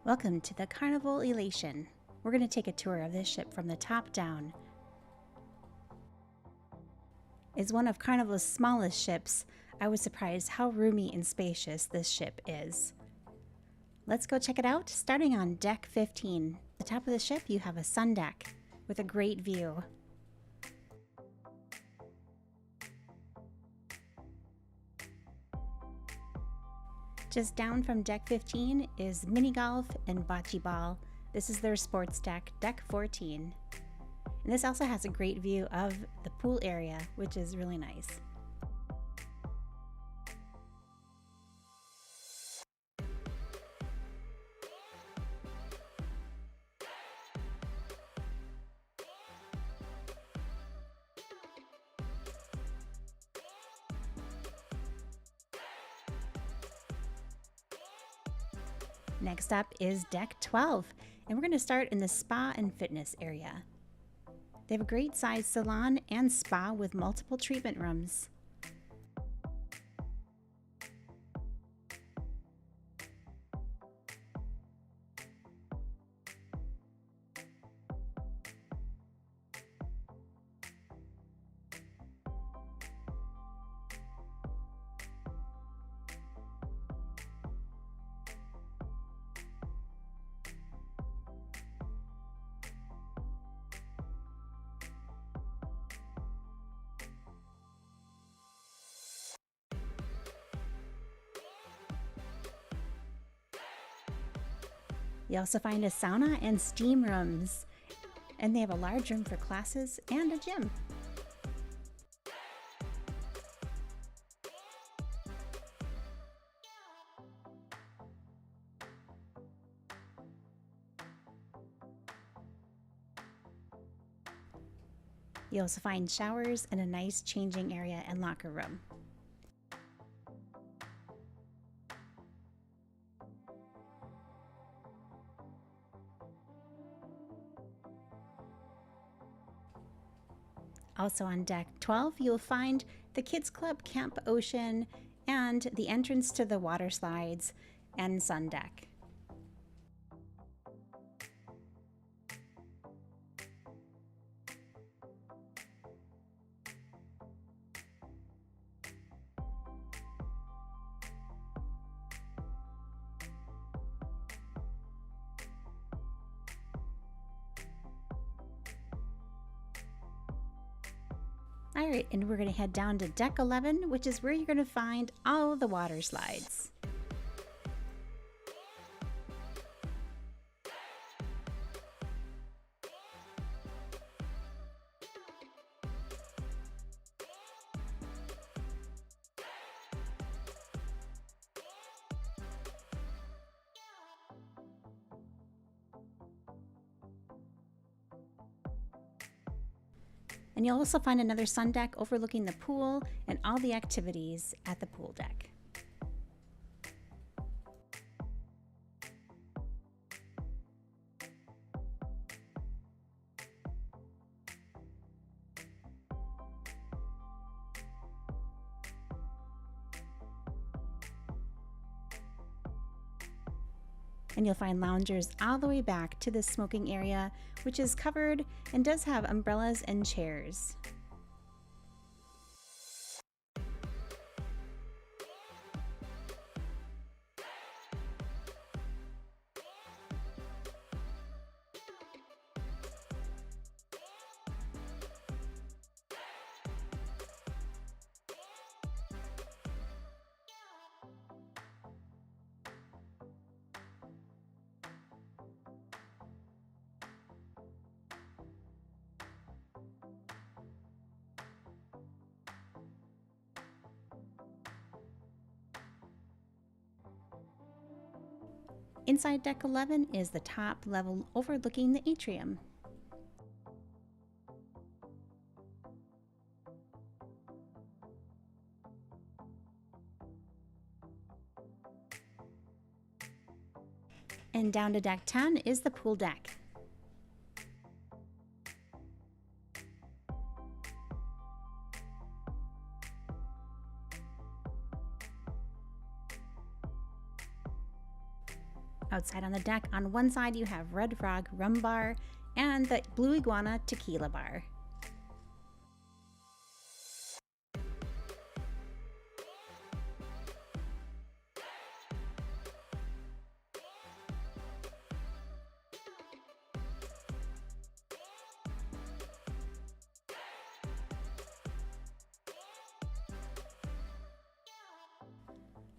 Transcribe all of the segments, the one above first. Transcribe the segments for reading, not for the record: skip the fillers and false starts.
Welcome to the Carnival Elation. We're going to take a tour of this ship from the top down. It's one of Carnival's smallest ships. I was surprised how roomy and spacious this ship is. Let's go check it out, starting on deck 15. At the top of the ship, you have a sun deck with a great view. Just down from deck 15 is mini golf and bocce ball. This is their sports deck, deck 14. And this also has a great view of the pool area, which is really nice. Next up is deck 12, and we're going to start in the spa and fitness area. They have a great sized salon and spa with multiple treatment rooms. You also find a sauna and steam rooms, and they have a large room for classes and a gym. You also find showers and a nice changing area and locker room. Also on deck 12, you'll find the Kids Club Camp Ocean and the entrance to the water slides and sun deck. All right, and we're going to head down to deck 11, which is where you're going to find all the water slides. And you'll also find another sun deck overlooking the pool and all the activities at the pool deck. And you'll find loungers all the way back to the smoking area, which is covered and does have umbrellas and chairs. Inside deck 11 is the top level overlooking the atrium. And down to deck 10 is the pool deck. Outside on the deck, on one side you have Red Frog Rum Bar and the Blue Iguana Tequila Bar.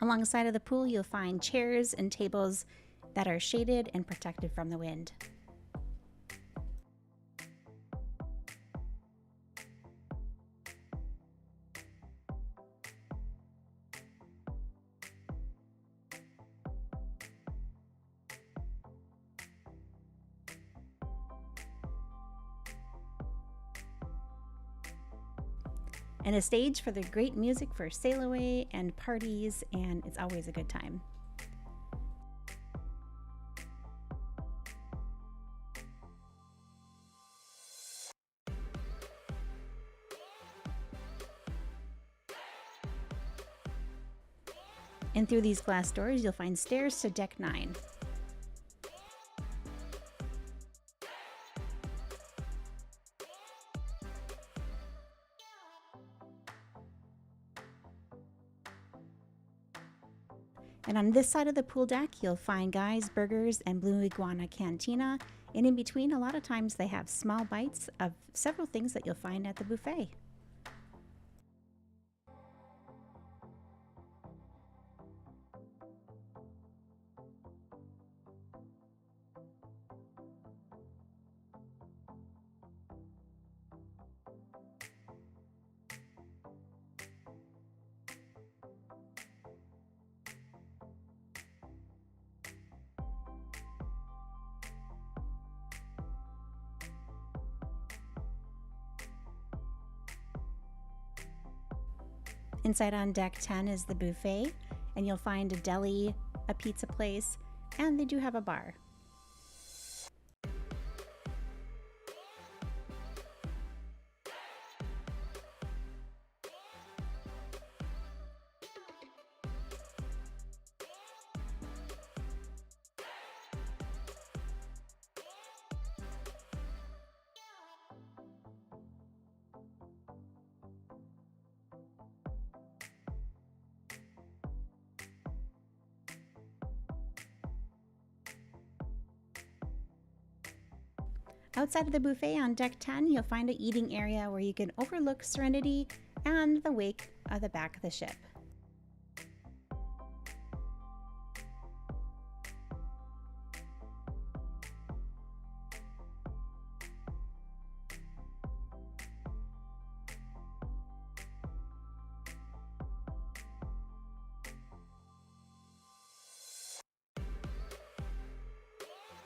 Alongside of the pool, you'll find chairs and tables that are shaded and protected from the wind. And a stage for the great music for sail away and parties, and it's always a good time. And through these glass doors, you'll find stairs to deck 9. And on this side of the pool deck, you'll find Guy's Burgers and Blue Iguana Cantina. And in between, a lot of times they have small bites of several things that you'll find at the buffet. Inside on deck 10 is the buffet, and you'll find a deli, a pizza place, and they do have a bar. Outside of the buffet on deck 10, you'll find an eating area where you can overlook Serenity and the wake of the back of the ship.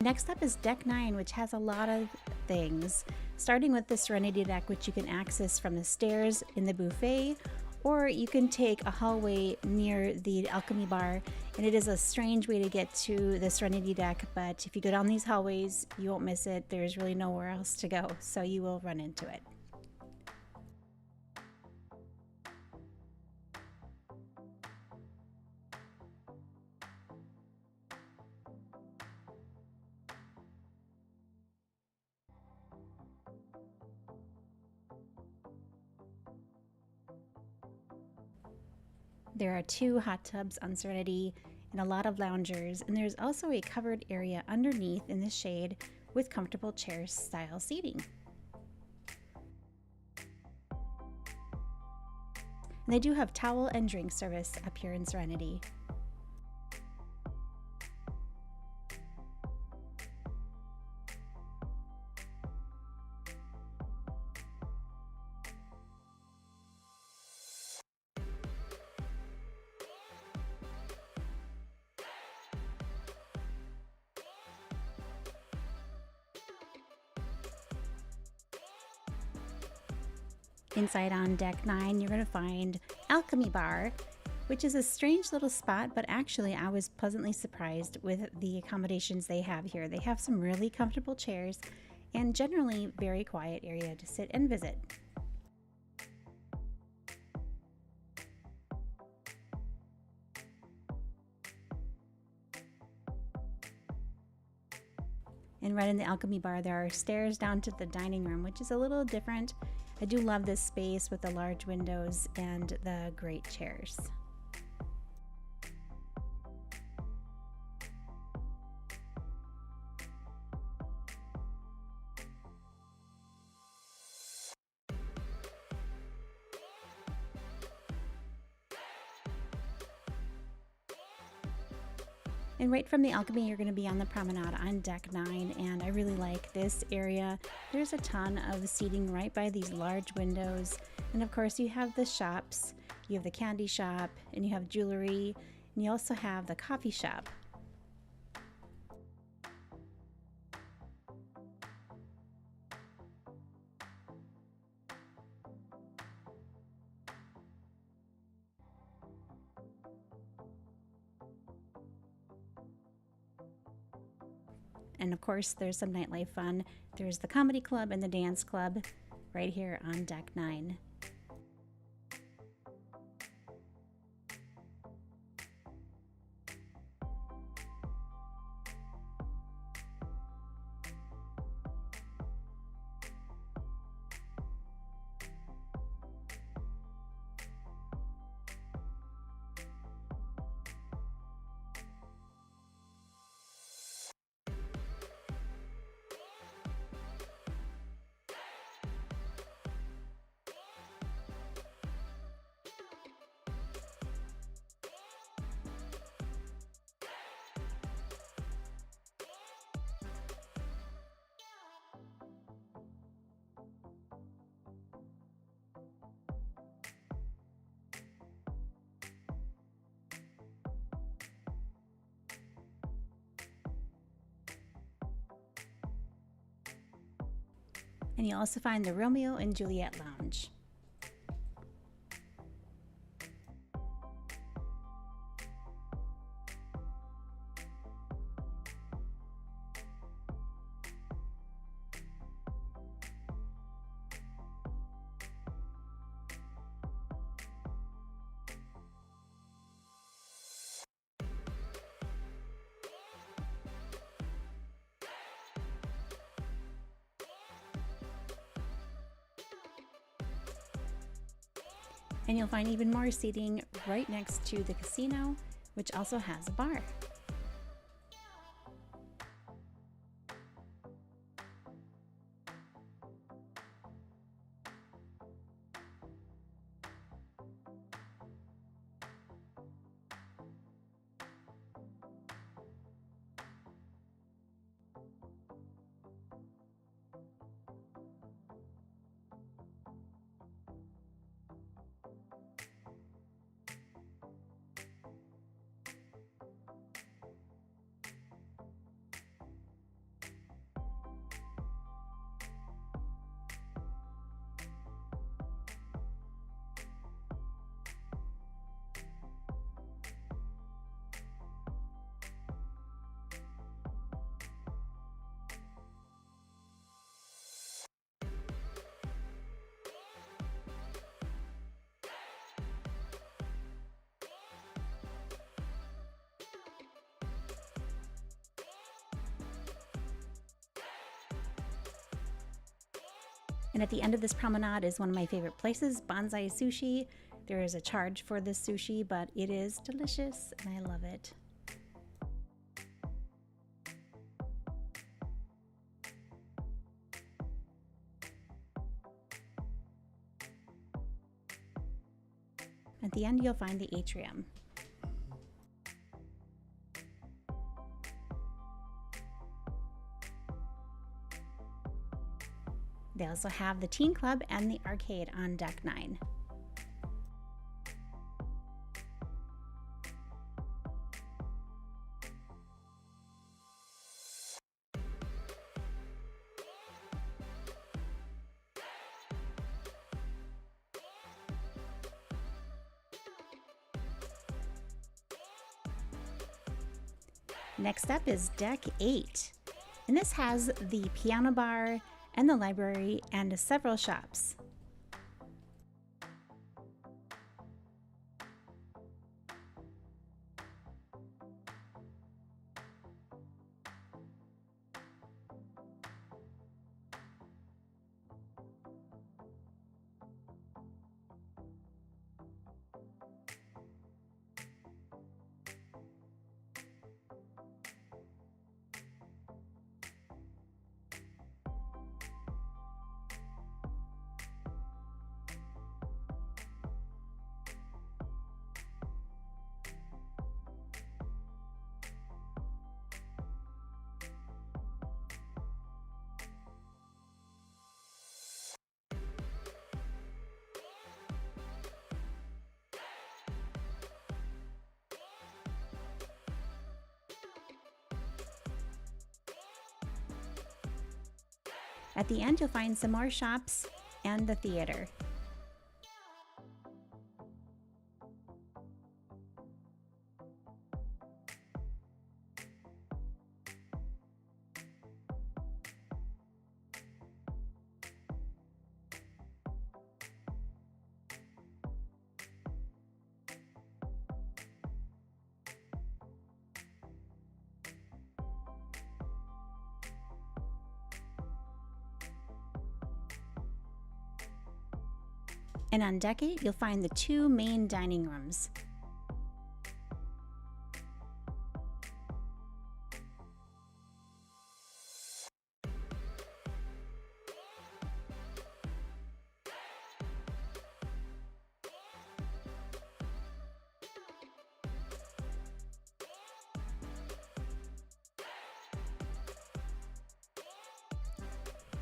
Next up is deck 9, which has a lot of things, starting with the Serenity deck, which you can access from the stairs in the buffet, or you can take a hallway near the alchemy bar, and it is a strange way to get to the Serenity deck, but if you go down these hallways, you won't miss it. There's really nowhere else to go, so you will run into it. There are 2 hot tubs on Serenity and a lot of loungers, and there's also a covered area underneath in the shade with comfortable chair style seating. And they do have towel and drink service up here in Serenity. Inside on deck 9, you're going to find Alchemy Bar, which is a strange little spot, but actually I was pleasantly surprised with the accommodations they have here. They have some really comfortable chairs and generally very quiet area to sit and visit. And right in the alchemy bar, there are stairs down to the dining room, which is a little different. I do love this space with the large windows and the great chairs. And right from the alchemy, you're going to be on the promenade on deck 9, and I really like this area. There's a ton of seating right by these large windows, and of course you have the shops. You have the candy shop, and you have jewelry, and you also have the coffee shop. And of course, there's some nightlife fun. There's the comedy club and the dance club right here on deck 9. And you'll also find the Romeo and Juliet Lounge. And you'll find even more seating right next to the casino, which also has a bar. And at the end of this promenade is one of my favorite places, Bonsai Sushi. There is a charge for this sushi, but it is delicious and I love it. At the end, you'll find the atrium. They also have the teen club and the arcade on deck 9. Next up is deck 8, and this has the piano bar and the library and several shops. At the end, you'll find some more shops and the theater. And on deck 8, you'll find the 2 main dining rooms.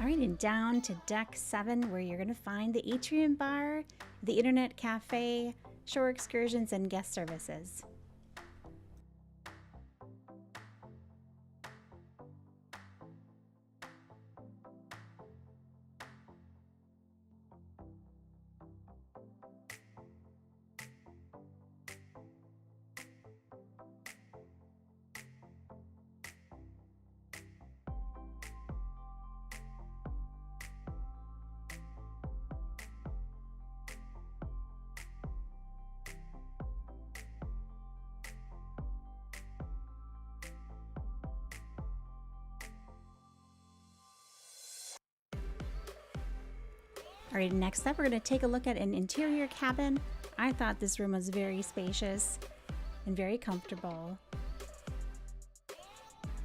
All right, and down to deck 7, where you're going to find the atrium bar, the internet cafe, shore excursions, and guest services. All right, next up, we're going to take a look at an interior cabin. I thought this room was very spacious and very comfortable.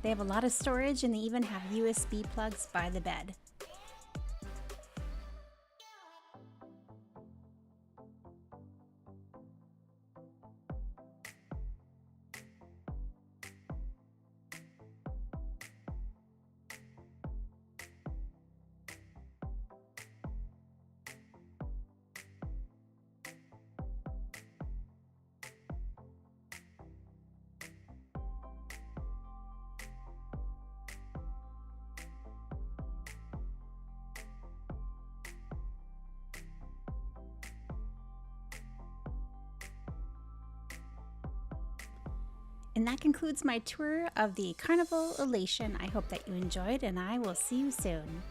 They have a lot of storage, and they even have USB plugs by the bed. And that concludes my tour of the Carnival Elation. I hope that you enjoyed, and I will see you soon.